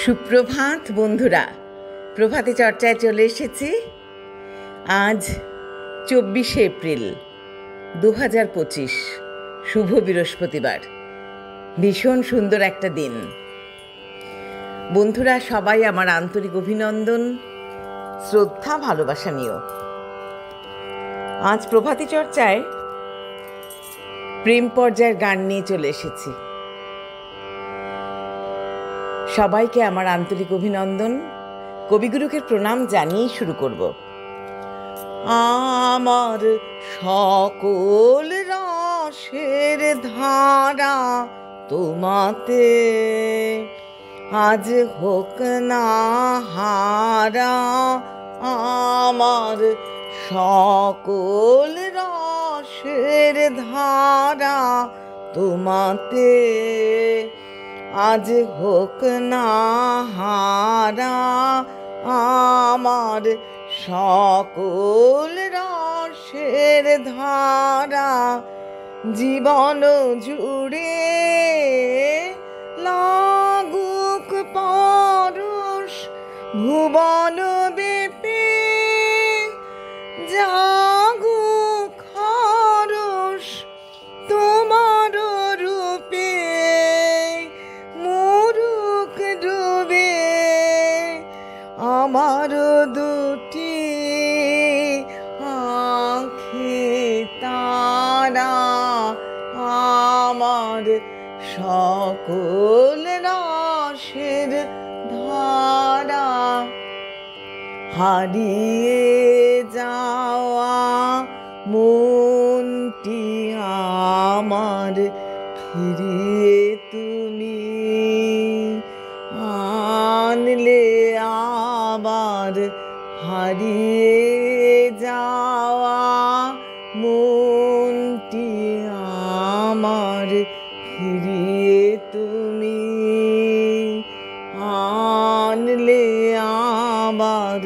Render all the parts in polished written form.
সুপ্রভাত বন্ধুরা, প্রভাতে চর্চায় চলে এসেছি। আজ 24শে এপ্রিল 2025, শুভ বৃহস্পতিবার। ভীষণ সুন্দর একটা দিন। বন্ধুরা সবাই আমার আন্তরিক অভিনন্দন, শ্রদ্ধা, ভালোবাসা নিও। আজ প্রভাতী চর্চায় প্রেম পর্যায়ের গান নিয়ে চলে এসেছি। সবাইকে আমার আন্তরিক অভিনন্দন, কবিগুরুকে প্রণাম জানিয়েই শুরু করব। আমার সকল রসের ধারা তোমাতে আজ হোক না হারা। আমার সকল রসের ধারা তোমাতে আজ হোক না হারা। আমার সকল রসের ধারা জীবন জুড়ে লাগুক পরশ ভুবন ব্যাপী, জাগুক হরষ তোমার রূপে, মুরুক ডুবে আমার দুটি আঁখি তারা। আমার সকল রসের ধারা হারিয়ে যাওয়া মনটি আমার ফিরিয়ে তুমি আনলে আবার। হারিয়ে যাওয়া মনটি আমার ফিরিয়ে তুমি আনলে আবার।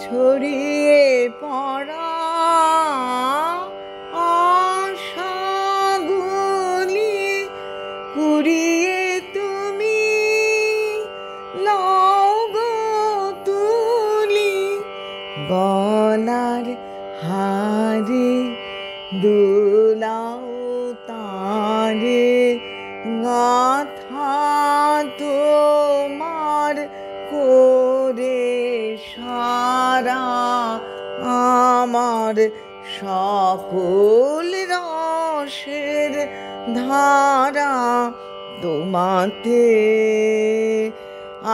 ছড়িয়ে পড়া আশাগুলি কুড়িয়ে তুমি লও গো তুলি। গলার হারে দোলাও তারে গাথা তোমার করে সারা। আমার সকল রসের ধারা তোমাতে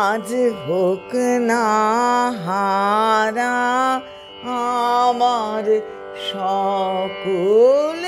আজ হোক না হারা। আমার সকল